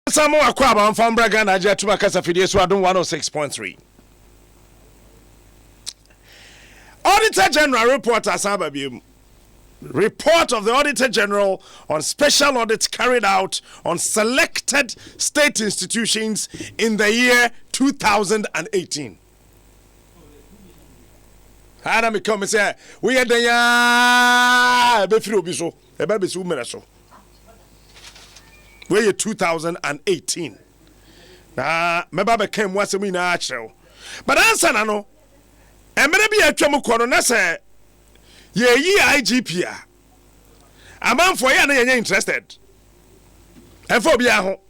Samu Akwaba from Braga Nigeria to Makasa Fidie so adon 106.3. Auditor General report Asababium. Report of the Auditor General on special audits carried out on selected state institutions in the year 2018. Ana me come say we are the ya be free obi so e ba be so mere so. We 2018. Na meba be kam wasem ina a kyerɛw. But answer na no. Emere bi atwam kɔ no na sɛ ye yi IGP a. Amanfo ya na ye interested. Enfo bi a ho.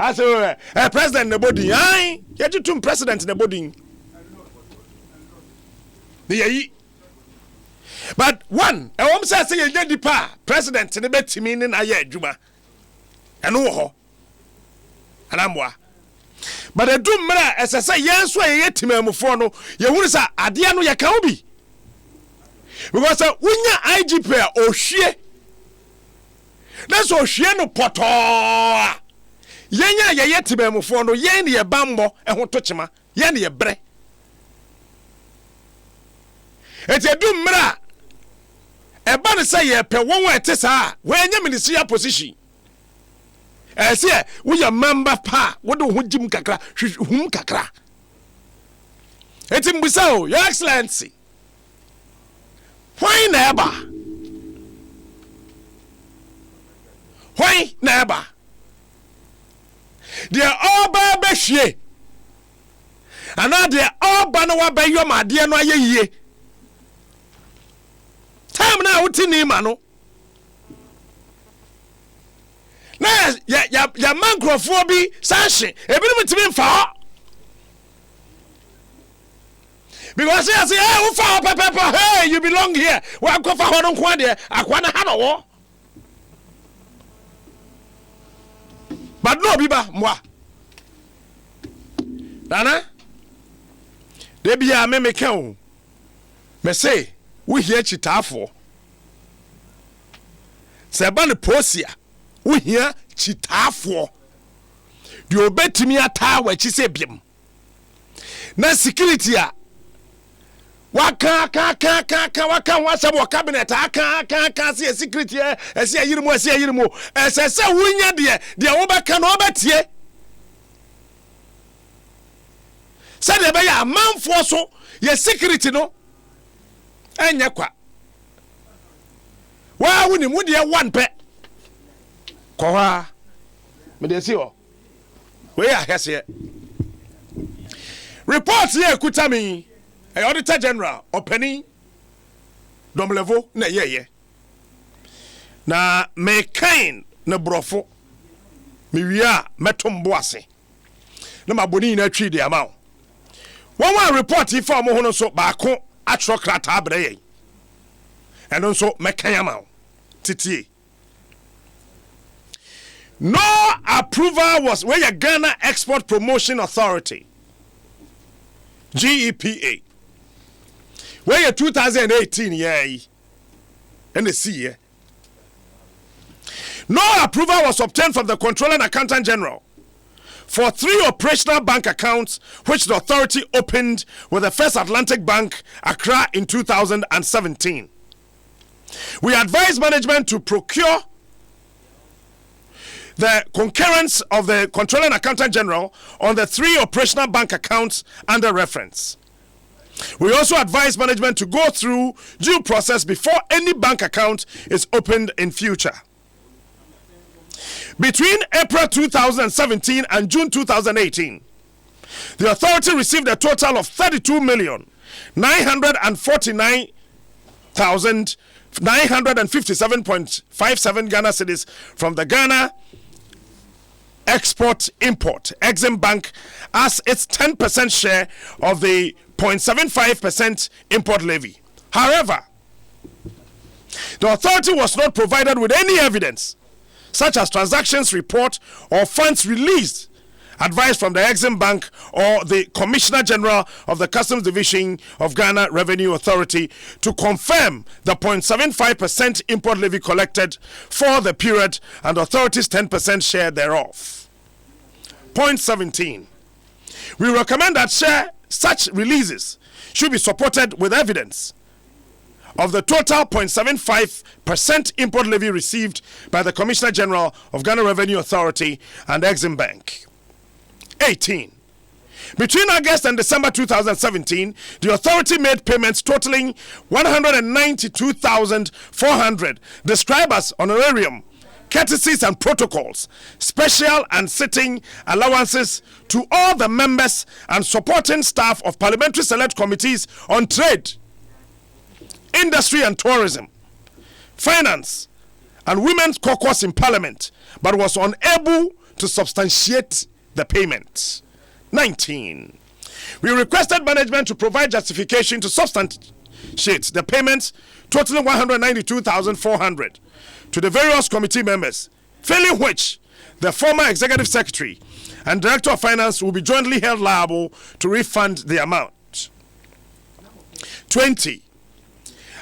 Aso president ne body ai, ye tutum president ne body. The ye. But one, I won't say ye dipa president ne betimi ne na ye adwuma. Eno ho anamwa but edum mra esese yenso ye timamufo no ye hunu sa ade no ye kan obi because unya IGP ohwie so ohwie no poto yenya ye timamufo no yen ye bambo eho to chima yen ye bre edum mra eba ne say ye pe won ete sa wenya ministerial position. Say we are member pa what do jim kakra hum kakra etim busao your excellency why neighbor they are all ba hwie ana they all ba no wa ba yom ade no ayeye time na wutini ma no na ya mankrofo bi sanhye ebinim timi mfa because I say hey who fa papa hey you belong here wa kofa ho no kwa de akwa na ha no wo but no bi ba mwa nana de bia me kan o me say we here chitafo se ba ne posia we here chitafo di obetimi ata wa chi se biem na security a waka wasa bo cabinet aka se security e se yirimu se wunya de wo beka no obetie se de be ya manfo so ye security no enya kwa wa wuni mu de one pe kwa me dey see o we are here report here kutami Auditor General openi domlevo na yeye na me kain na brofo me wia metombo ase na maboni na twi de ama won report if am ho no so ba ko atro krata abre ye eno so me kan ama titie. No approval was where your Ghana Export Promotion Authority, GEPA, where your 2018 year and the C. No approval was obtained from the Controller and Accountant General for 3 operational bank accounts which the authority opened with the First Atlantic Bank, Accra, in 2017. We advise management to procure the concurrence of the Controller and Accountant General on the 3 operational bank accounts under reference. We also advise management to go through due process before any bank account is opened in future. Between April 2017 and June 2018, the authority received a total of 32,949,957.57 Ghana cedis from the Ghana Export-Import Exim Bank as its 10% share of the 0.75% import levy. However, the authority was not provided with any evidence, such as transactions report or funds released advice from the Exim Bank or the Commissioner General of the Customs Division of Ghana Revenue Authority to confirm the 0.75% import levy collected for the period and the authority's 10% share thereof. Point 17. We recommend that such releases should be supported with evidence of the total 0.75% import levy received by the Commissioner General of Ghana Revenue Authority and Exim Bank. 18. Between August and December 2017, the authority made payments totaling 192,400, described as honorarium, courtesies and protocols, special and sitting allowances to all the members and supporting staff of Parliamentary Select Committees on Trade, Industry and Tourism, Finance, and Women's Caucus in Parliament, but was unable to substantiate the payment. 19. We requested management to provide justification to substantiate the payments totaling 192,400 to the various committee members, failing which the former executive secretary and director of finance will be jointly held liable to refund the amount. 20.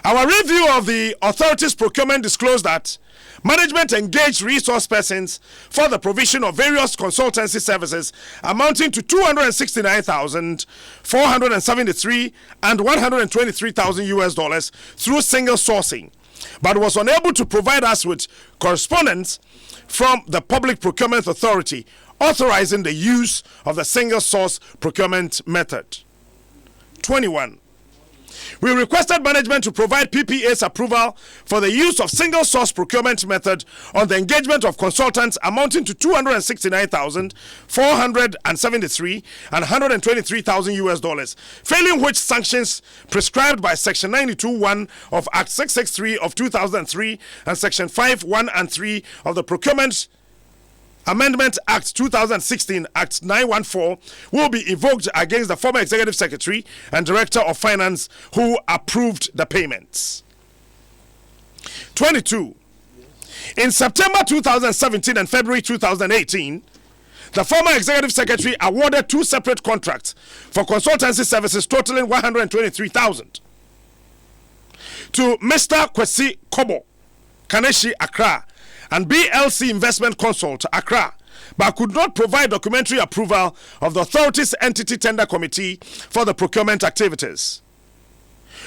Our review of the authority's procurement disclosed that management engaged resource persons for the provision of various consultancy services amounting to 269,473 and 123,000 US dollars through single sourcing, but was unable to provide us with correspondence from the Public Procurement Authority authorizing the use of the single source procurement method. 21. We requested management to provide PPA's approval for the use of single source procurement method on the engagement of consultants amounting to 269,473 and 123,000 US dollars, failing which sanctions prescribed by Section 92(1) of Act 663 of 2003 and Section 5(1) and 3 of the Procurement Amendment Act 2016, Act 914, will be invoked against the former Executive Secretary and Director of Finance who approved the payments. 22. In September 2017 and February 2018, the former Executive Secretary awarded 2 separate contracts for consultancy services totaling 123,000 to Mr. Kwesi Kobo, Kaneshi, Accra, and BLC Investment Consult, Accra, but could not provide documentary approval of the authority's entity tender committee for the procurement activities.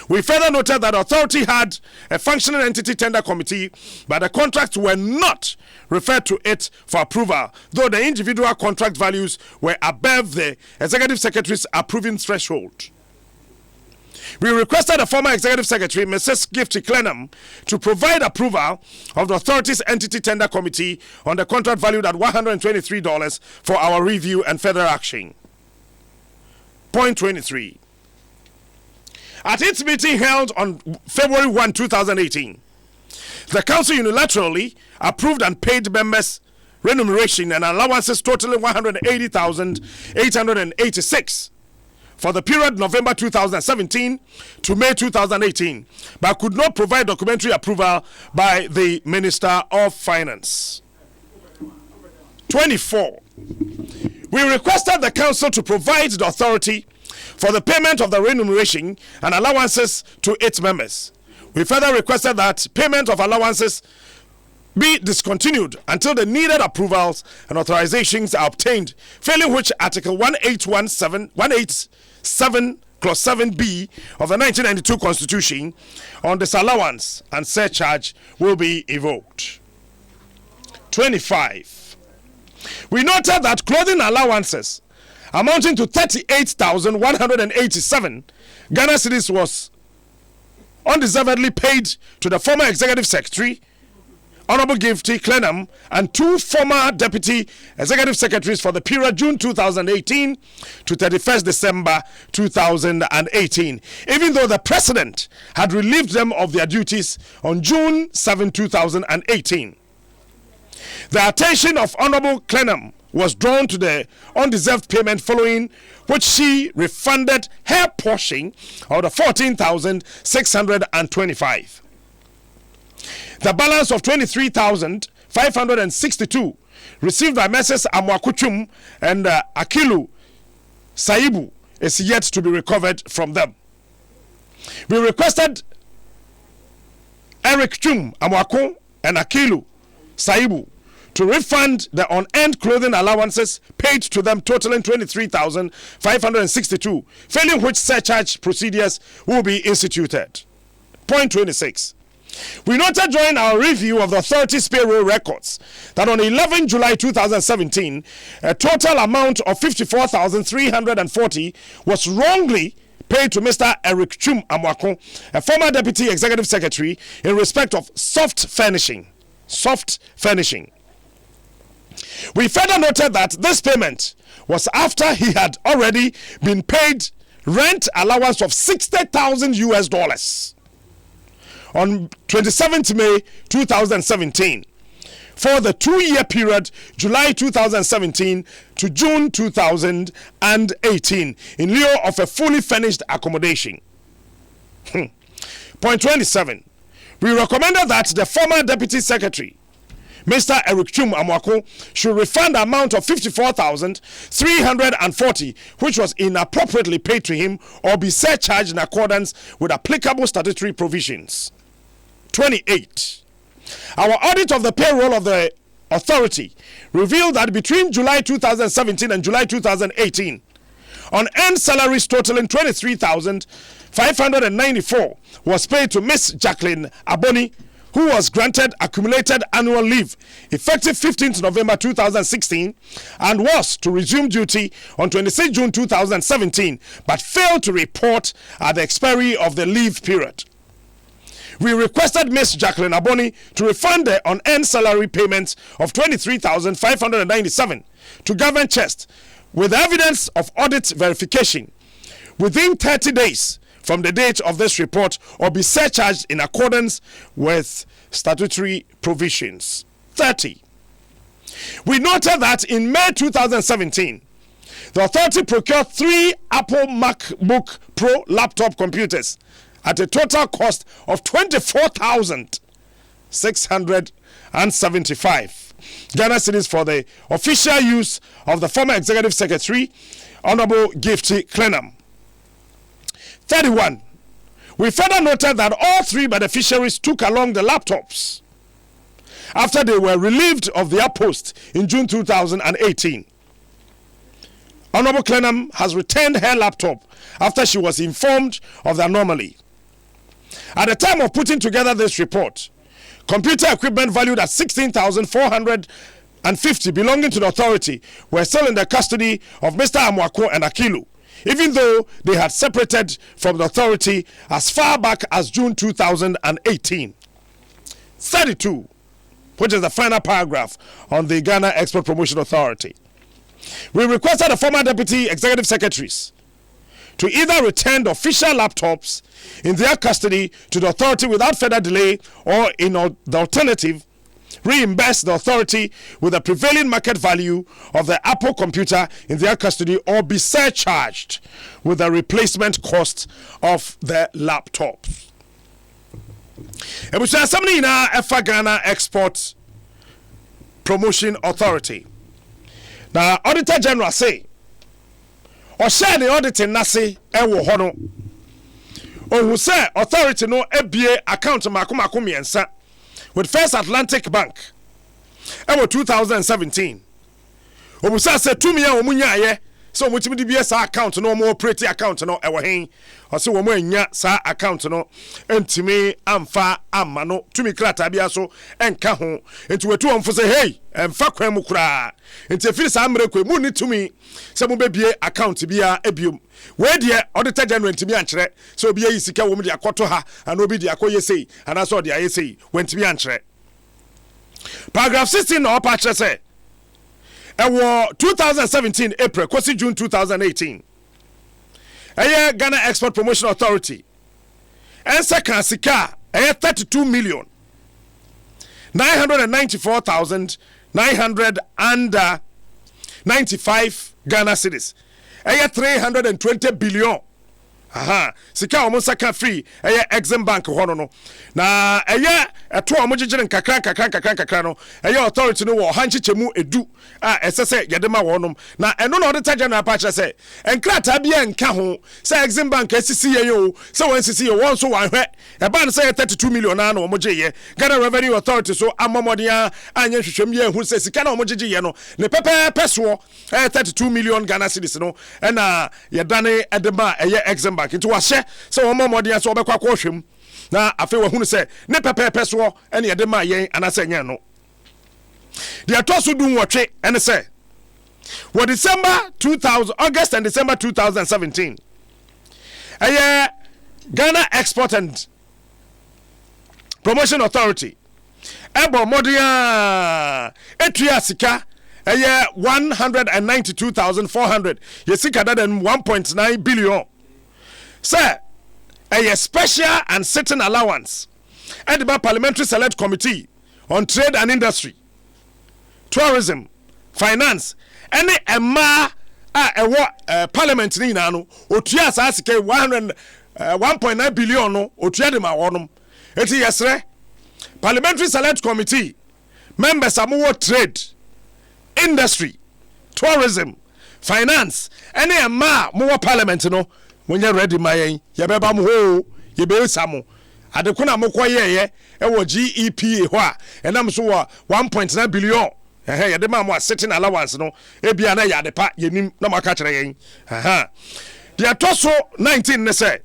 We further noted that the authority had a functioning entity tender committee, but the contracts were not referred to it for approval, though the individual contract values were above the Executive Secretary's approving threshold. We requested the former Executive Secretary, Mrs. Gifty Clenham, to provide approval of the authority's entity tender committee on the contract valued at $123 for our review and further action. Point 23. At its meeting held on February 1, 2018, the Council unilaterally approved and paid members remuneration and allowances totaling $180,886 for the period November 2017 to May 2018, but could not provide documentary approval by the Minister of Finance. 24. We requested the Council to provide the authority for the payment of the remuneration and allowances to its members. We further requested that payment of allowances be discontinued until the needed approvals and authorizations are obtained, failing which Article 187 Clause 7B of the 1992 Constitution on disallowance and surcharge will be invoked. 25. We noted that clothing allowances amounting to 38,187 Ghana cedis was undeservedly paid to the former Executive Secretary, Honorable Gifty Clenham, and 2 former Deputy Executive Secretaries for the period June 2018 to 31st December 2018, even though the President had relieved them of their duties on June 7, 2018. The attention of Honorable Clenham was drawn to the undeserved payment, following which she refunded her portion of the 14,625. The balance of 23,000 562 received by Messrs. Amwakuchum and Akilu Saibu is yet to be recovered from them. We requested Eric Chum Amwaku and Akilu Saibu to refund the unearned clothing allowances paid to them totaling 23,562, failing which surcharge procedures will be instituted. Point 26. We noted during our review of the authority's payroll records that on 11 July 2017, a total amount of 54,340 was wrongly paid to Mr. Eric Chum Amwako, a former Deputy Executive Secretary, in respect of soft furnishing. We further noted that this payment was after he had already been paid rent allowance of $60,000 on 27th May 2017 for the 2-year period July 2017 to June 2018 in lieu of a fully furnished accommodation. Point 27. We recommended that the former Deputy Secretary Mr. Eric Chum Amwako should refund the amount of 54,340 which was inappropriately paid to him or be surcharged in accordance with applicable statutory provisions. 28. Our audit of the payroll of the authority revealed that between July 2017 and July 2018, unearned salaries totaling 23,594 was paid to Miss Jacqueline Aboni, who was granted accumulated annual leave effective 15th November 2016 and was to resume duty on 26 June 2017 but failed to report at the expiry of the leave period. We requested Miss Jacqueline Aboni to refund the unearned salary payments of 23,597 to Governor Chest with evidence of audit verification within 30 days from the date of this report or be surcharged in accordance with statutory provisions. 30. We noted that in May 2017, the authority procured 3 Apple MacBook Pro laptop computers at a total cost of 24,675 Ghana cedis for the official use of the former Executive Secretary, Honorable Gifty Clenham. 31. We further noted that all 3 beneficiaries took along the laptops after they were relieved of their post in June 2018. Honorable Clenham has returned her laptop after she was informed of the anomaly. At the time of putting together this report, computer equipment valued at 16,450 belonging to the authority were still in the custody of Mr. Amwako and Akilu, even though they had separated from the authority as far back as June 2018. 32, which is the final paragraph on the Ghana Export Promotion Authority. We requested the former Deputy Executive Secretaries to either return the official laptops in their custody to the authority without further delay or, in the alternative, reimburse the authority with the prevailing market value of the Apple computer in their custody or be surcharged with the replacement cost of the laptops. Ebusua samni na Efa Ghana Export Promotion Authority. Now, Auditor General say, or share the auditing nasi ewo hono. Who say authority no ebie account makumako miensa with First Atlantic Bank ewo 2017. Obusa say 2 million omunya ye so omutimi di bia sa account no mo operate account no ewo hen o say wo mo anya sa account no entimi amfa amma no tumi krata bia so enka ho enti wetu omfo say hey emfa kwan mu kura enti efiri sa amre kwe mu ni tumi se mo bebie account bia ebiom we de Auditor General ntimi ankyere so obi yi sika wo mu de akoto ha ana obi de akoye sei ana so de aye sei wentimi ankyere. Paragraph 16 na opa kyere say ewo 2017 April kwasi June 2018 eye Ghana Export Promotion Authority ensa kan sika eye 32,994,995 Ghana cedis eye 320 billion aha sika omo saka free Exim Bank hono no na eto omo gigire nkakra no authority no wo hanchichemu edu esese yedema wonom na eno no auditor general pa kire se enkrata bia nka ho se Exim Bank asisi ye yo se won sisi ye won so wan hwe eba no se 32 million na omo geye Ghana Revenue Authority so amomodia anya hwehwem ye hu se sika na omo geye no ne pepeso 32 million Ghana cedis no na yedane edema Exim Bank into wahye se wo momodin so obekwa kwa hwem na afi wo hunu se ne pepepe so ene yede ma yen anase nya no de atoso du nwotwe ene se wo August and December 2017 Ghana Export and Promotion Authority ebo modia etua sika 192,400 yesika than 1.9 billion. Sir, a special and sitting allowance at the Parliamentary Select Committee on Trade and Industry, Tourism, Finance, any Emma Parliament ni nano, Otia Sasike 1.9 billion no, Otia de Mawonum. Eti yesre, Parliamentary Select Committee, members amuwo Trade, Industry, Tourism, Finance, any Emma Muwa Parliament no. When you're ready, my ye beba mu ho ye be samu adekuna mokoye wo GEPA ho and am so 1.9 billion ye de ma mo sitting allowance no e bia na ya de pa yenim na maka kire yen the atoso 19 ne say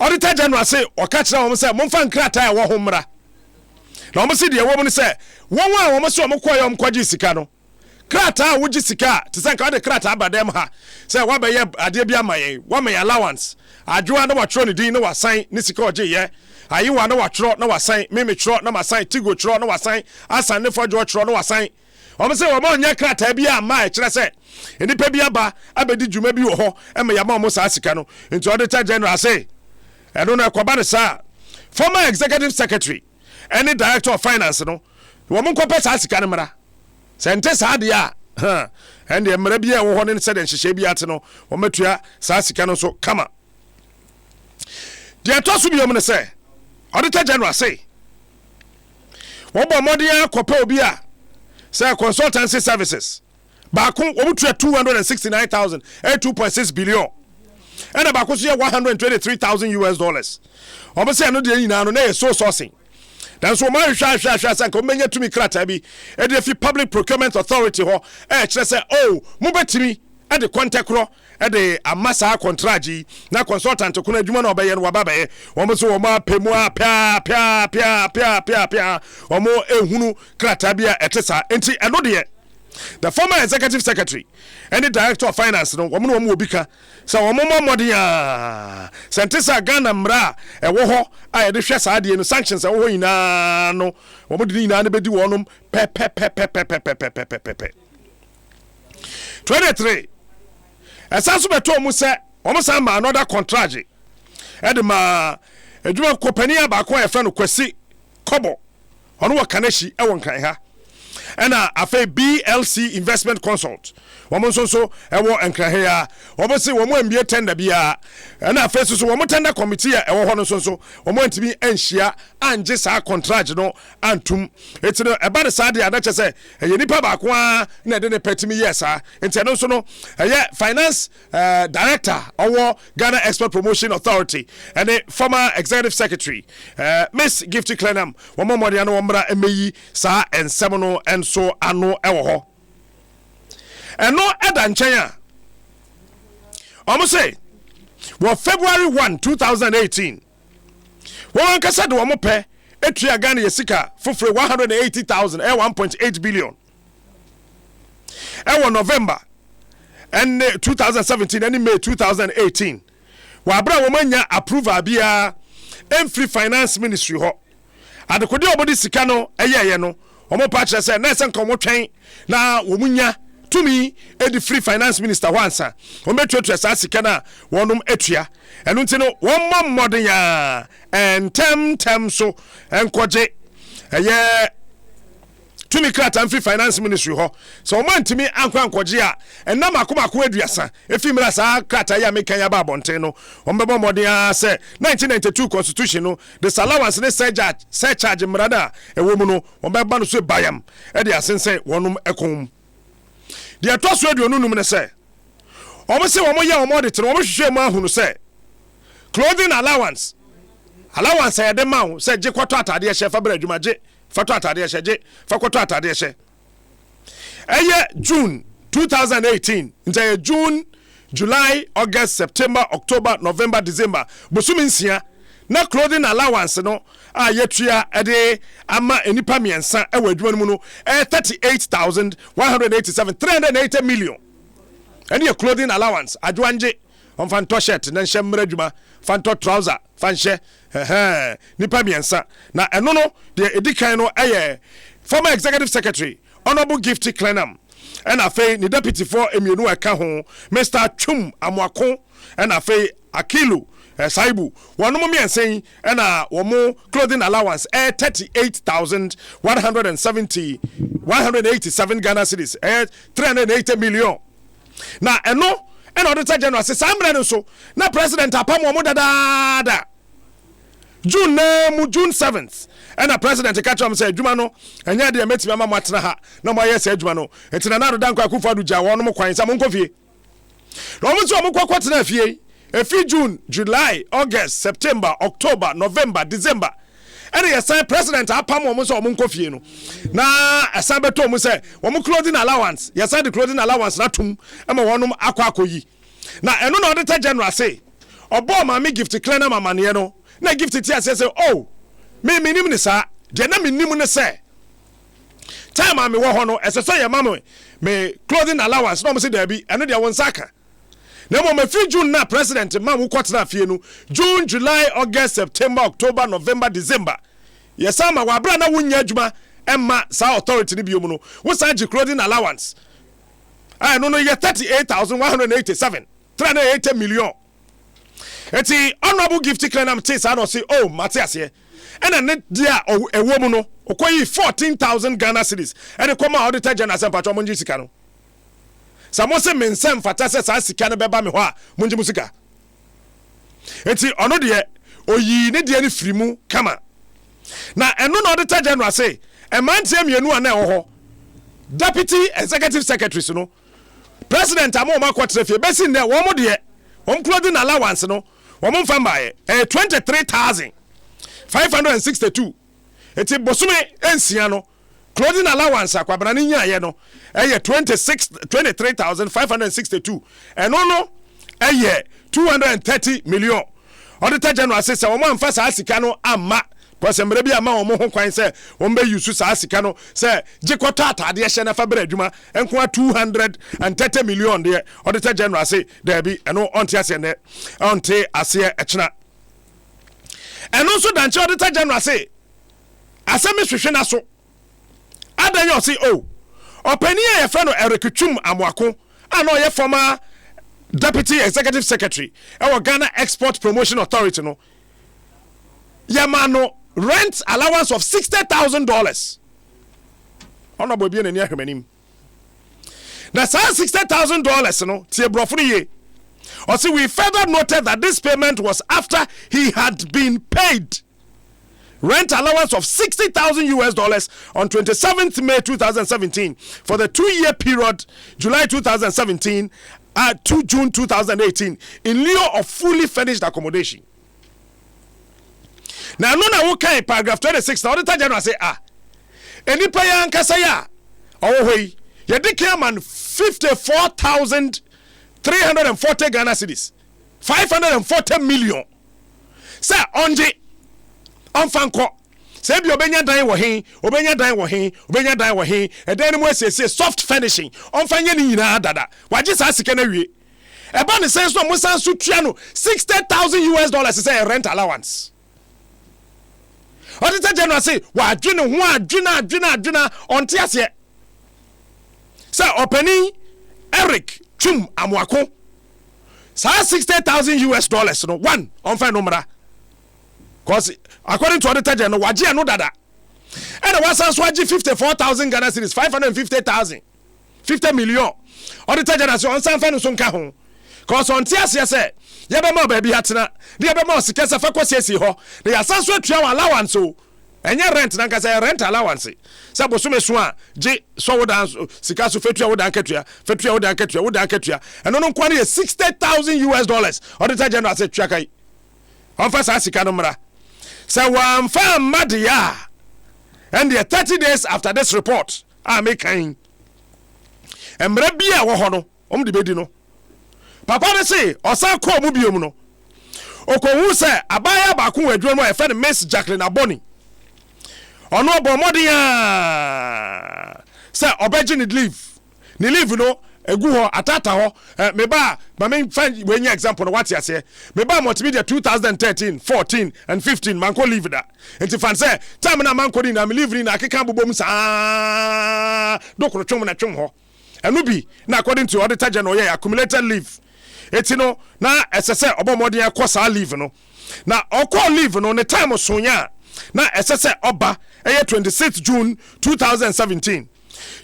auditor general say o ka kire wo say momfa nkrata e wo ho mra na wo se de wo mo say won a wo so mokoye mkwaji sika no krata wuji sika te say ka de krata abadem ha say wa be ye ade bia mayen wa me allowance adwoa na wa tro ne din na wa san ne sika oje ye ayi wa na wa tro na wa san me tro na ma san tigo tro na wa san asan ne fojo tro na wa san o me say wo ma nya krata bia ma e kire say enipa bia ba abedi djuma bi wo ho e me ya ma mo sa sika no nti auditor general say e no na kwaba ne sa former executive secretary any director of finance no wo mo nkopɛ sa sika ne mra sente saade a and the Marabia won in said and Shishabiatino or Metua Sasikano so kama. The Atosubi Omna say, Auditor General say, Oba Modia Copobia say consultancy services. Bakun Obutra 269,000 2.6 billion. And Abakusia $123,000. Oba say no de ina no so sourcing. That's what my shasha come to me kratabi and if Public Procurement Authority ho say oh mubetimi at the contact ro at the amasa contraji na consultant to kuna juma no be yen wababe wo so wo ma pemu pia wo mo ehunu kratabi a etesa enti eno de the former executive secretary and the director of finance no wo mo obika so wo mo modia sentisa Ghana mra e wo ho a de hwe saade no sanctions e wo ho ina no wo mo de ina na bedi wonum pe 23 esanso beto mu se wo mo san ma another contract e de ma adwuma company ba ko e fra no Kwasi Kobo ono wo kanashi e won kan ha ena afa BLC Investment Consult womo so ewo enkrahia womo se womo ambie tender bia ena afa so womo tender committee e wo ho no so womo antimi anhia anje sa contract no antum etino eba de sa de adache se ye nipa ba ko a na de ne petimi yesa enti no so no finance director owo Ghana Export Promotion Authority and the former executive secretary Miss Gifty Clenham womo modia no womra emeyi sa ensem no enso ano ewo ho eno eda nchen a omo say wo February 1 2018 won kasa de womo pe etua Ghana yesika fofre 180,000 1.8 billion ewo November and 2017 and May 2018 wa bra wo manya approval bia Free Finance Ministry ho adekode obodi sika no eyeye no omo pa kire se na ese nka omo twen na wo munya tumi edi Free Finance Minister wansa ometuatua sa sika na wonum etua enu nti no won modern ya entem so enkoje to me crat and free finance ministry ho so man to me ankoje a enam akomako aduasa efimra sa krata ya mekan ya ba bonten no ombebo modern say 1992 constitution no the allowance ne surcharge mrada ewo mu no ombeba no so bayam e de asense wonum ekom de atoso aduonu num ne say omo se omo ya omo de tene omo hwehwe mu ahunu say clothing allowance ya de ma say je kwato atade hye fa bra adwuma je fato atade hye je fa kwato atade hye eye June 2018 into June, July, August, September, October, November, December bosumi nsia na clothing allowance no yetua ede ama enipa miensa ewa adwuma mu no 38,187 380 million any clothing allowance adwanje on fanto shirt na nhemra adwuma fanto trouser fanhye nipa miensa na eno no de edikan no former executive secretary Honorable Gifty Clenham and afei ni deputy for emienu aka ho Mr. Chum Amwako and afei Akilu Saibu wonom miensen and womo clothing allowance 38,187 Ghana cedis 380 million na eno and auditor general say sambre no so na president apam womo dada June 7th and a president catch am say adwuma no enya de metime ama matena ha na mo aye say adwuma no etina na do danko akufo adu ja wono mo kwan sa mo nkofie no mo so mo kwakotena fie efi June, July, August, September, October, November, December and yes president apam mo so mo nkofie no na asabeto mo say wo clothing allowance yes the clothing allowance na tum ama wono akoyi na eno na auditor general say obo ma me gift cleaner mamane no na gift it say oh me nim ne sa de na me nim ne say time am wo ho no eseso ye mama me clothing allowance no mo say da bi eno de won saka na mo me fi June na president ma wo kwotena fie no June, July, August, September, October, November, December yes ama wa bra na wonya adwuma emma sa authority ni biom no wo sa gi clothing allowance no ye 38,187 380 million eti Honorable Gifty Clenham say sa no say oh Matias here and ne dia ewo mu no okoyi 14,000 Ghana cedis and the come auditor general say patro monji sika no samo se mensem fata se sa sika no beba me ho a monji musika eti ono de oyi ne de ne firimu kama na eno na auditor general say e mantie mienu ana ewo ho deputy executive secretary no president amoma kwatrefie besi ne wo mo de clothing allowance no wo mo mfa mbae 23,562 eti bosume ensia no clothing allowance akwabana ni nya no 23,562 eno no 230 million auditor general say wo mo mfa sa sika no amma kwase mre bi ama wo mo ho kwan say wo mbe yusu sa sika no say jikoto atade hye na fa bra adwuma enko 230 million de auditor general say there be eno onte ase ne onte ase echna eno so danche auditor general say asemi hwehwe na so adanyo say oh opani ye friend Eric Chum Amwako ana ye former deputy executive secretary e Ghana Export Promotion Authority no yamano rent allowance of $60,000 honorable bi na ni ahwemanim na $60,000 no tie brofo ye or see we further noted that this payment was after he had been paid rent allowance of $60,000 on 27th May 2017 for the 2-year period July 2017 to June 2018 in lieu of fully furnished accommodation. Now no na wo kai paragraph 26 na auditor general say enipa ya nkasa ya hoi ye de man 54,340 Ghana cedis 540 million say onje onfanko say bi obenya dan wo hen obenya dan wo hen obenya dan wo hen e dan ni mo asese soft finishing onfanye ni nyina dada waje sa sika na wie e ba ne sense no mo san so tua no $60,000 say rent allowance. Auditor general say wa adwene ho adwena onte ase say openi Eric Chum Amwako sa $60,000 no one on fine number cause according to auditor general waje no dada And the one so 54,000 Ghana cedis, 550,000, 50 million. Auditor General so on san fa no so nka ho. Cause on tiasia say, ye be ma baby hatena, de be ma sikasa fa kwasiesi ho. De ya san so atua allowance so. Enye rent na nka say rent allowance. Say bosume so a je so wodan sikaso fetua wodan katua, fetua wodan katua, wodan katua. Eno no kwa na $60,000. Auditor General say tua kai. On fa sa sika no mra. Say wan fa madia. And the 30 days after this report, I make kind. And Mrebia Wahono, the bedi no. Papa de say, or sa ko mubium no. Oko who say, Abaya Baku, a drum, my friend Miss Jacqueline Aboni. Or no Bomodia. Say, Obejin need leave. Ni leave no, a guho, atata ho, meba, my main friend, when you example, what you say, meba multimedia 2013, 14, and 15, man ko leave that. And if I say, Tamina man ko din, I'm leaving, I can't boom sa, dokro chum na chum ho. And be now according to Auditor General, accumulated leave. It's no now as I say about more than course I leave no. Now I'll call leave no the time of Sonia. Now as I say Oba 26 June 2017.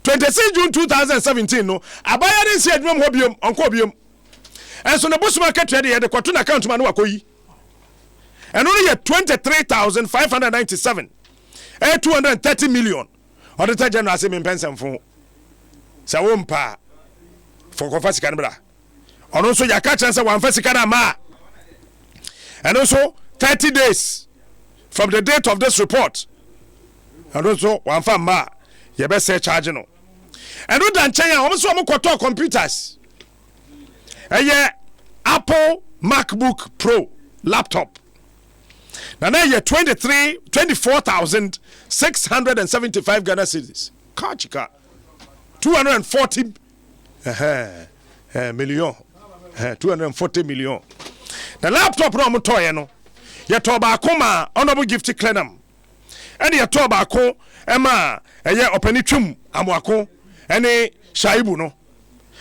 26 June 2017 no. Abaya didn't see a drum hobium on cobium. And so the bus market ready at the Quatuna account man wakoi. And only at 23,597. 230 million. Auditor General say me pension for. Sawumpa for Kofa Sikanbra. And also, your catch answer one first ma. And also, 30 days from the date of this report. And also, one for ma. You best say charge no. And we done China, almost one more computers. And yeah, Apple MacBook Pro laptop. Now, you 24,675 Ghana cedis. Kachika. 240 million. 240 million. The laptop no mutoye no. Ye toba akoma honorable gift clenam. And ye toba ako ema eye opani twum amwako ene shaibu no.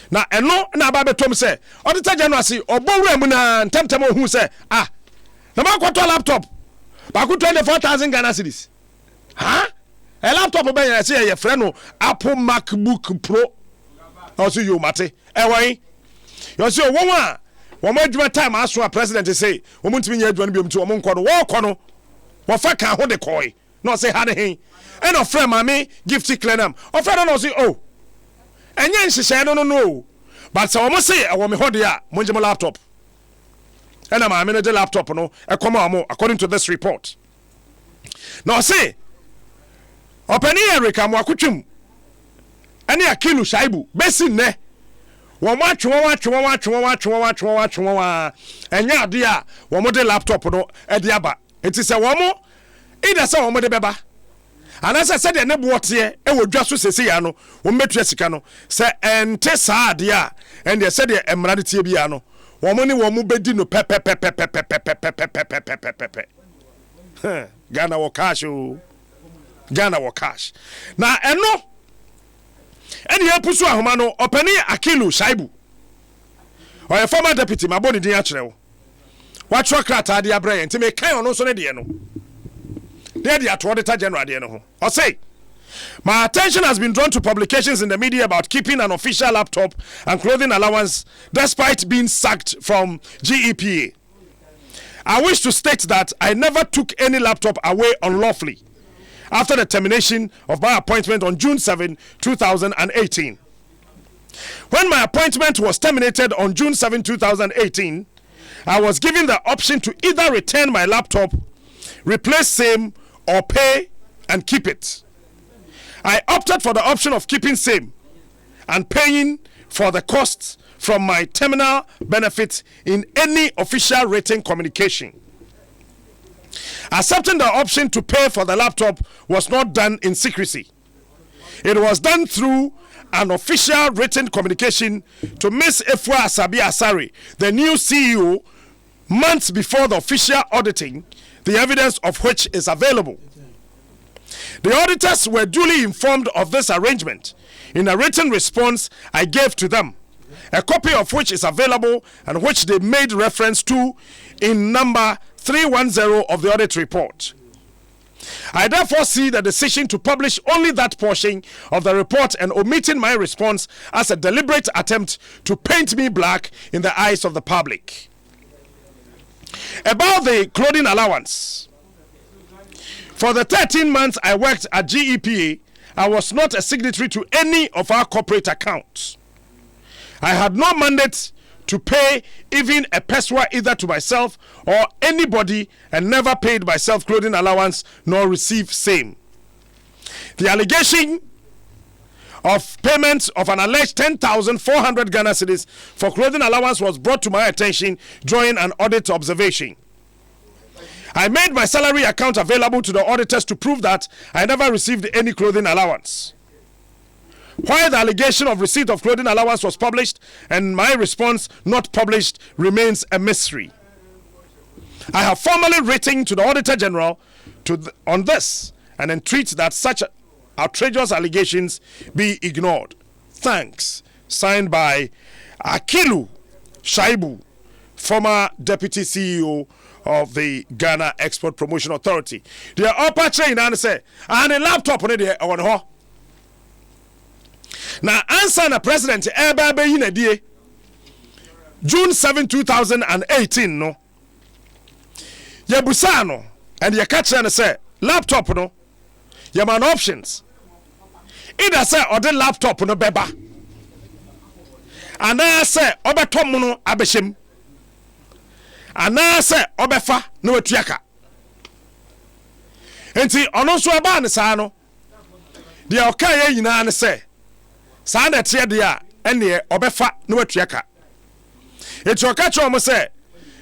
Na eno na ba betom se Auditor General si obowura mu na ntemtem ohu se na ba kwato laptop. Ba ku 24,000 Ghana cedis. A laptop be ya say your friend no Apple MacBook Pro. Also you mate. Why? You say one adwuma time aso a president say, "Omuntimi nya adwuma no bi omtu omonko no wo kɔ no. Wo fa kan ho de kɔi." No say ha de hen. And of friend mama gift clenam. Of friend no say, "Oh. Enye nhihye no. But say omo say e wo me hode a monje mo laptop." And am mama no de laptop no e kɔma mo according to this report. Now say Openi Erica Mwakutwum Ani Akilu Shaibu Besi ne Wama chwa Enya dia Wamo de laptop no Ediaba Eti se wamo Ida se wamo de beba Anasa se de nebu wotie Ewo dwaso sesi ya no Wometu ya sika no Se ente saa dia Ende se de emrade tie bia no Wamo ni wamo bedi no pepe Ghana wo cash Ghana wo cash. Na eno eni epusu ahoma no Openi Akilu Shaibu. Oye former deputy maboni din a kire wo. Wa tro krata de abrɛ enti me kan ono so ne de no. De Auditor General de no ho. O say my attention has been drawn to publications in the media about keeping an official laptop and clothing allowance despite being sacked from GEPA. I wish to state that I never took any laptop away unlawfully after the termination of my appointment on June 7, 2018. When my appointment was terminated on June 7, 2018, I was given the option to either return my laptop, replace same, or pay and keep it. I opted for the option of keeping same and paying for the costs from my terminal benefit in any official written communication. Accepting the option to pay for the laptop was not done in secrecy. It was done through an official written communication to Ms. Efua Asabi Asari, the new CEO, months before the official auditing, the evidence of which is available. The auditors were duly informed of this arrangement in a written response I gave to them, a copy of which is available and which they made reference to in number 310 of the audit report. I therefore see the decision to publish only that portion of the report and omitting my response as a deliberate attempt to paint me black in the eyes of the public. About the clothing allowance. For the 13 months I worked at GEPA, I was not a signatory to any of our corporate accounts. I had no mandate to pay even a peswa either to myself or anybody, and never paid myself clothing allowance nor received same. The allegation of payment of an alleged 10,400 Ghana cedis for clothing allowance was brought to my attention during an audit observation. I made my salary account available to the auditors to prove that I never received any clothing allowance. Why the allegation of receipt of clothing allowance was published and my response not published remains a mystery. I have formally written to the Auditor General on this and entreat that such outrageous allegations be ignored. Thanks. Signed by Akilu Shaibu, former Deputy CEO of the Ghana Export Promotion Authority. The upper chain and say, and a laptop on it on her. Now, answer the president, June 7, 2018, no. Yabusano, and you catch and say, laptop, no. Yaman options. Either say, or the laptop, no, beba. And I say, Obatomuno abeshim. And I say, Obefa, no triaka. And see, on also a ban, sano. The okay, you know, say. Sana tia dia ene obefa no atuaka etu okacho mo se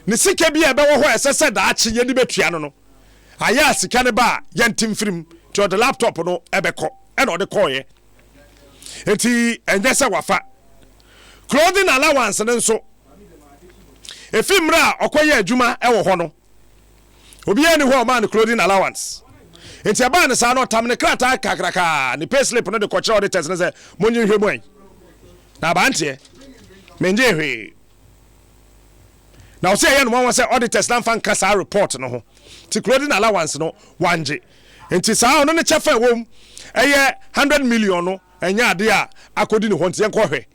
ne sika bia be wo ho esese da achi ye ni betua no no aya sika ne ba ye ntimfirim to the laptop no ebeko e na o de koye enti enye se wafa clothing allowance ne nso efimra okoye adwuma e wo ho no obi ani ho ma ne clothing allowance. Enti aba ne sa no tam ne krata kakraka ne payslip no de koche auditors ne say monyi hwemu an na ba ntie menje hwe na o say ye no won say auditors na fan kasa report no ho ti clothing allowance no wanje enti sa no ne chefa wom eye 100 million no enya ade a akodi ne ho ntie enko hwe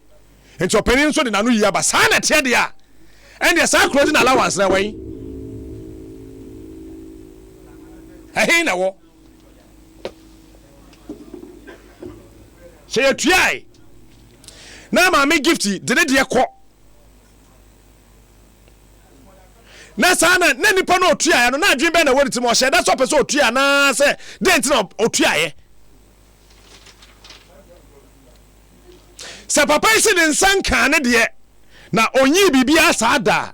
enti opani nso de na no yi aba sa na tie de a and sa clothing allowance na wen na wo say tuai na ma me gifty de de ekọ na sana na nipa na otuai no na adwen be na wori ti mo hye da so pese otuai na say dent na otuai se papa isi de nsan kan ne de na onyi bibia sa da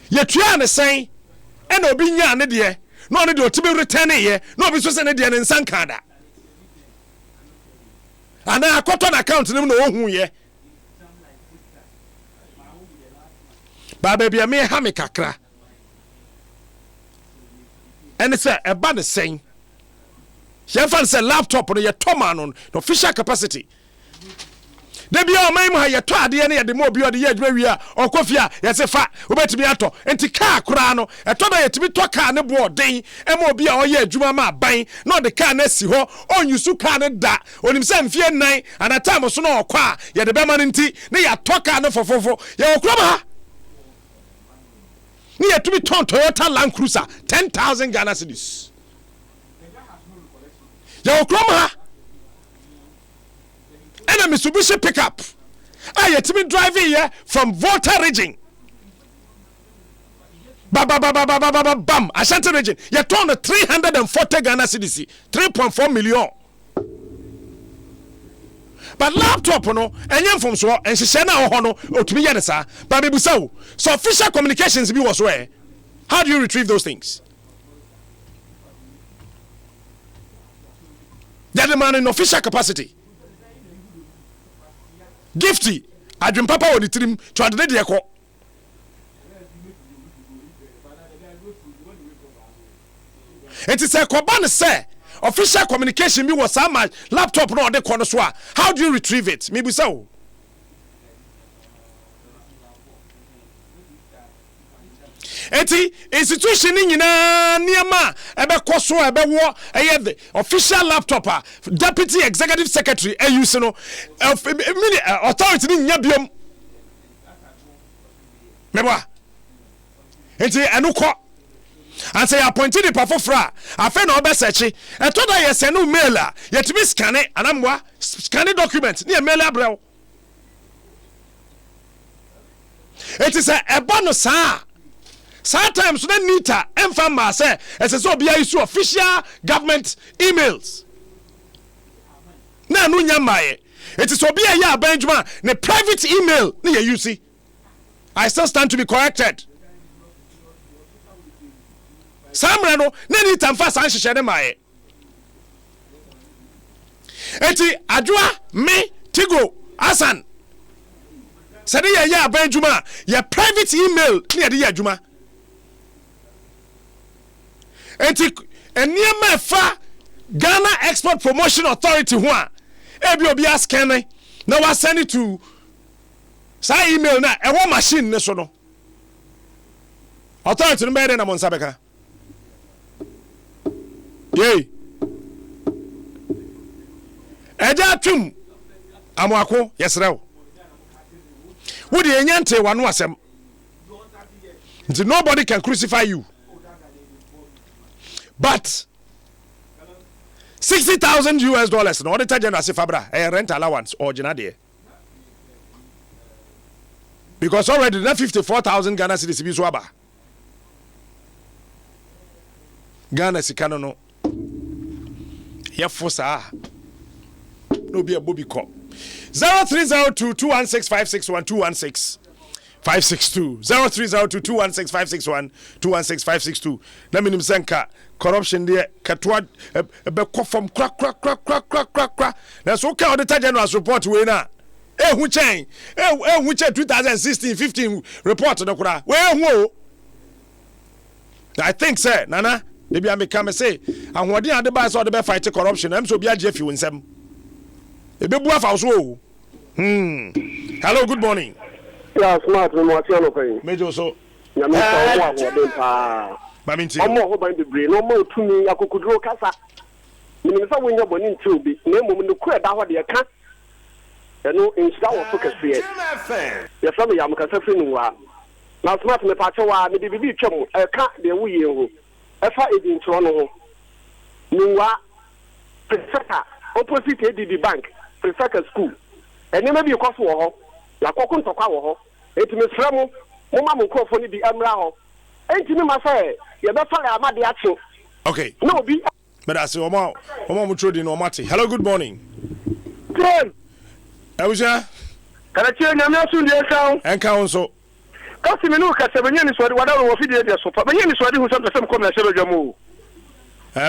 ye tuai ne sen e na obi nya ne de na one de otibe return ye na obi so se ne de ne nsan kan da ana akoto na account nim na ohun ye baba bia me ha me kakra ene se eba ne sen ye fan se laptop no ye toma no official capacity de bia o mai mu ha ye to ade ne ye de mo bi o de ye adwuma wi a okofia ye se fa obetimi ato enti car kura no eto da ye timi to car ne bo den e mo bi a o ye adwuma ma ban no de car na si ho onyusu car ne da onim se mfie nan ana time so no okwa ye de be ma nti ne ya to car ne fofofo ye okura ma ni ye timi ton Toyota Land Cruiser 10,000 Ghana cedis ye okura ma and a Mitsubishi pickup. I yet to be driving here from Volta region. Bam, Ashanti region. You turn the 340 Ghana cedis, 3.4 million. But laptop no, and young from so, and she said now or to be yanasa, Baby Busau. So official communications be was where. How do you retrieve those things? They're the man in official capacity. Gifty, adwin papa wo ditrim to ade de ekọ. It is a koban say official communication be was sama laptop no de kọ no so a. How do you retrieve it? Me busa o. eti institution ni nyina niema ebe koso ebe wo the official laptop deputy executive secretary use no authority ni nya biom meba eti enuko and say appointed the pafofra afa na obesechi eto da yes no mail a yetimi scan anamwa scan document ni mail abrew it is a bono sa sometimes na nita emfa ma say ese obi issue official government emails na no nyamaye it is obi ya banjuma ne private email na you see I still stand to be corrected. Samra no na ni tamfa san hyehyɛ ne maaye eti adwoa me tigo asan sɛde yɛ abandwuma yɛ private email ne yɛde yɛ adwuma eti eniema fa Ghana Export Promotion Authority ho a ebi obi askene na wa send it to sa email na ɛwɔ machine ne so no authority no bɛyɛ na mo nsa bɛka yey eja tum amwako yesrew wodi enyante wano asem nobody can crucify you but $60,000 no auditor general say fabra rent allowance or genade because already na 54,000 Ghana cedis bi so aba Ghana sikano no Yefosa no be a bobby cop 0302216561 216 0302216561 na minim senka corruption there katwa be from crack na so ka auditor general report we na ehu chen 2016-15 report no kura we ehu I think say nana maybe I come say ahode ade ba so de be fight corruption am so bi age afi wonsam e be bua fa so hello good morning yeah smart me mo ati ono pay mejo so ya me so mo ahode pa ba minti omo ho ban de bre no mo tumi akokuduro kasa ni me fa wonya boni nti obi na mom no ku eda ho de ka eno insida wo so kase ye ya fa me ya mo kasa fi nuwa na smart me pa chewa me bibi twam ka de wuye ho efa edin tro no ho nuwa prefector opposite ADB bank prefector school eni me bi koso wo ho la kokon tokwa wo ho eti me frɛ mo ma mo krofo ni bi amra ho enti me ma say ye be fa ya amade acho okay no bi but I say omo mo trodi no mate hello good morning Ken Ebuja kana che nyame asu ndi eka enka wonso kasi me no ka se benye ni sori wadaro wo fidie de so pa benye ni sori hu so se ko me se bedwamu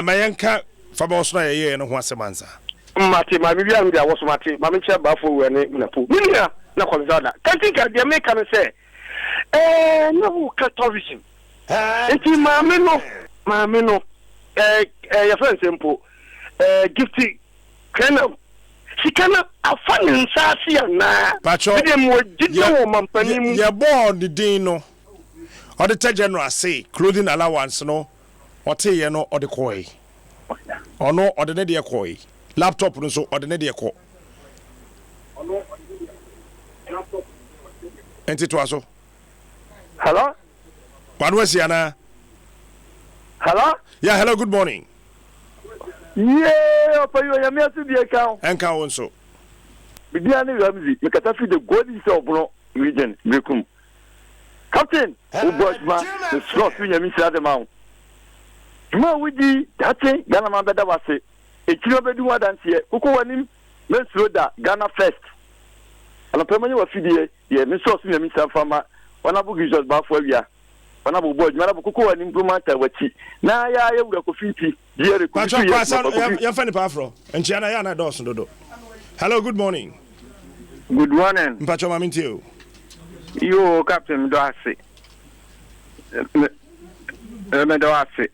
mayenka fa ba so na ye no ho asemanza mate ma bibia ndi awo so mate ma me che ba fo we ne na po minia na konzada kanti ka de me kan se no ka tourism enti ma me no ya friend sempo gifty kana sikana afani nsasi na pacho mo jide wo mampani mu ye born the day no auditor general say clothing allowance no ote ye no ode koi ono ode ne de koi laptop no so ode ne de ko enti to aso hello wanwasi ana hello yeah hello good morning yeah opa yo ya me asu die ka enka wonso bidia ni ramzi me kata fi the golden of region bekum captain ubojma the slot nya mi sha de ma ma wudi date Ghana man beda wase ekiro bedu wadanse kuko wanim me sloda Ghana first ala pemanye wa fidie ye me so nya mi sha fama wana bu Jesus ba fo awia wana bu bojma na bu kuko wanim promata wachi na ya wura ko finti diere ko pacho ya fani pa afro enchiana ya na dos dodo hello good morning good morning mpacho maminti o yo captain do ase me do ase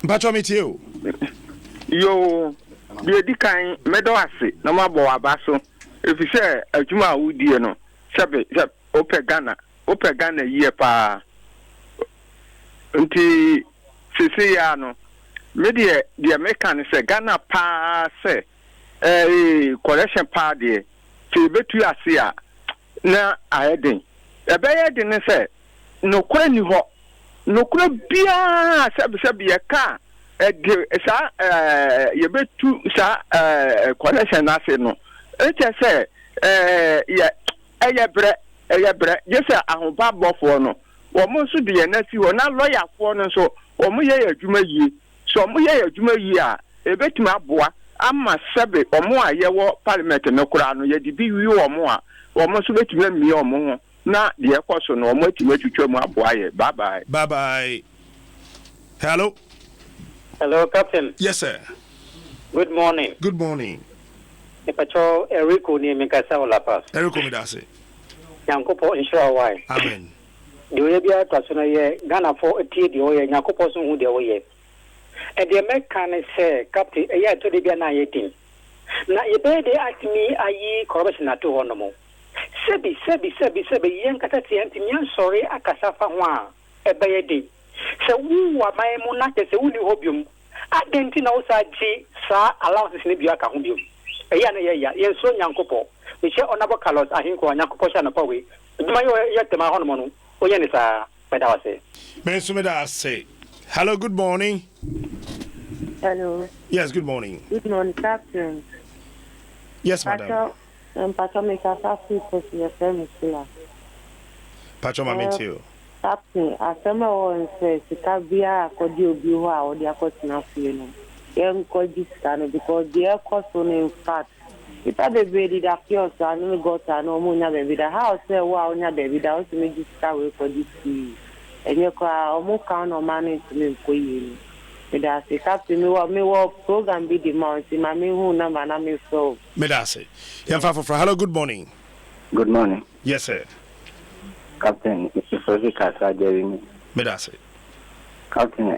mpacho miti o yo de dikan me do ase na mabo aba so efise adwuma awudie no sebe ope Ghana ope Ghana year pa nti sisi ya no me de American say Ghana pa say correction pa de ti betu ase a na ayeden ebeye de ne say no kura ni ho no kura bia sabi ya ka de sa ye betu sa correction ase no ete say eye bre just ahoba bofo no wo mo so de na si wo na lawyer fo no so wo mo ye adwuma yi so mo ye adwuma yi a ebetima aboa ama sebe wo mo a ye wo parliament no kura no ye di bi wi wo mo a wo mo so betima mi wo mo ho na de ekoso no wo mo atima twetwa mu aboa ye bye bye. Hello Captain. Yes sir. Good morning. Pacho Erico ni mikasa wala pass. Erico midase. Yankopo insure why. Amen. The way bia twasona ye Ghana for tie de o ye Yankopo so hu de o ye. E de mekan say captain e ya to de bia na ye tin. Na ye be de atimi ayi corruption ato ho no mo. Sebi yen kata ti antimi an sorry akasa fa ho a e be ye de. Se wu wa mai mu na te se wu ni hobium. Adenti na usaji sa allowances ni bia ka ho bium. Eya na ya yen so Yankopo. We share honorable Carlos Ahinko Yankopo sha na pawe. Duma yo yetema ho no no. Oye ni sa pedawase. Mensumeda say. Hello, good morning. Hello. Yes, good morning. Good morning, Captain. Yes, madam. Pacho make us ask for your family. Pacho Mametio. Captain, asema won say sikabia akodi obi ho a odi akotena fie no. Yen ko discount because the cost on in fact. If I be ready that kiosk and no got and no munya baby the house say wow nya baby that also make discount we for this fee. And you kwa omo count no money to me ko yi. Me da say Captain me wo program be the month ma me hu number na me so. Me da say. Hello, good morning. Good morning. Yes, sir. Captain, it's Rosie Casa Jeremy. Me da say. Captain,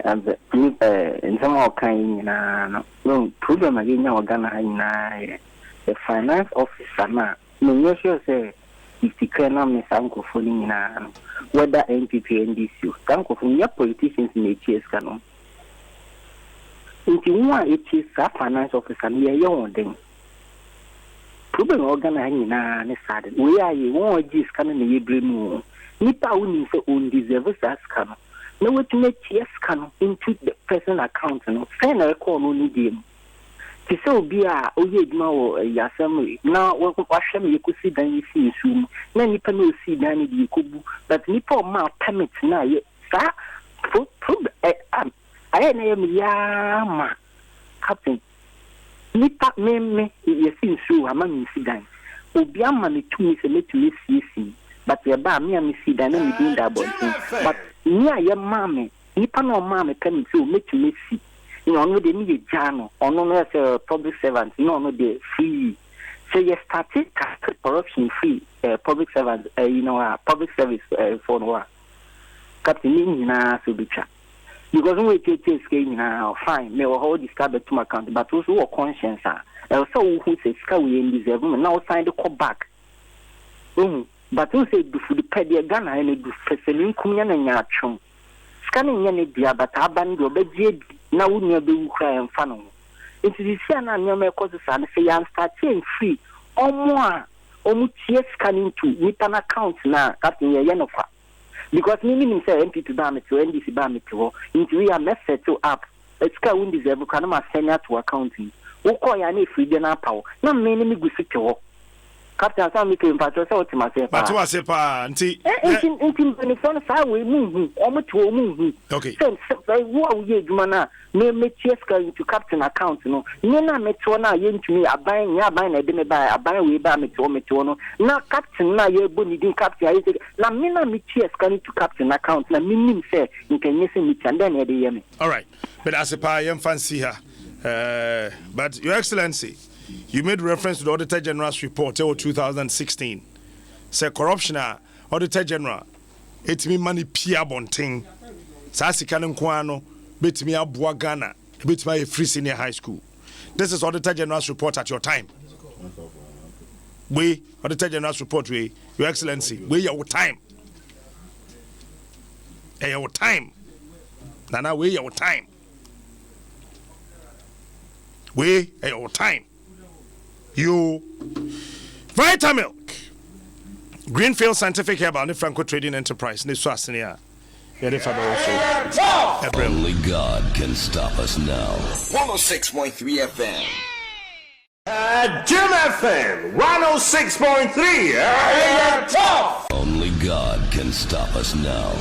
in some of kind, no problem again. Now, Ghana, the finance officer now. No, sure say if the colonel Miss Uncle Fulling now, whether NPP and DCU, Uncle from your politicians in the chase canon. Into one, it is a finance officer near your own thing. Problem organizing now, sad. We are you won't just come in the blue. Nipa winning so own deserves as canon. No way to make yes can into the personal account no fair na call no need him ti so bi a oye djuma wo yasam na wo hwahwe me yekusi dan yi sum na nipa no si dan ni di kobu but nipa ma permit na ye sa aye na ye me ya ma Captain nipa me yesi nsu ama me si dan obi ama me tumi se metumi si but ye ba me am si dan na me din da bontin but ni aye mame nipa no mame permit so metumi si you know they need a jano or no as a public servant no they free so you started corruption free public servant public service for no Captain na so bicha because we take now fine me will hold this card to my account but also a conscience so who says we in deserve now sign the call back but who say do for the pedia Ghana and do feseling kumya na nyachon scanning any dia but aban do be na wunya be ukra en fa no it is here na nyoma ekozo sa na say yan start free omo a omu tie scanning to with an account na Captain ye no fa because me say MP to dam to NDC ba me to into we are message to up it's ka win deserve kana ma send to accounting wo ko ya na free de na pawo na me ni gusi to Captain Sam me ke mpacho say otima say pa But say pa nti benefon sa we mu omo to mu okay so wo ye djuma na me cheska into Captain account no me na me to na ye ntumi aban na de me ba aban we ba me to no na Captain na ye bo ni din Captain aye na me na me cheska into Captain account na me nim say nkenye se me tanda na de ye me all right but as a pa yem fancy her but your excellency you made reference to the Auditor General's report of 2016. Say corruption, Auditor General, it's me money pia bonting. Sasi kanen kwano, bet me abua Ghana, bet me a free senior high school. This is Auditor General's report at your time. We, Auditor General's report, we, Your Excellency, we your time. your time. Nana, we your time. We your time. You Vitamilk, Greenfield Scientific Herb and Franco Trading Enterprise. Only God can stop us now. 106.3 FM. Jim FM 106.3. Only God can stop us now.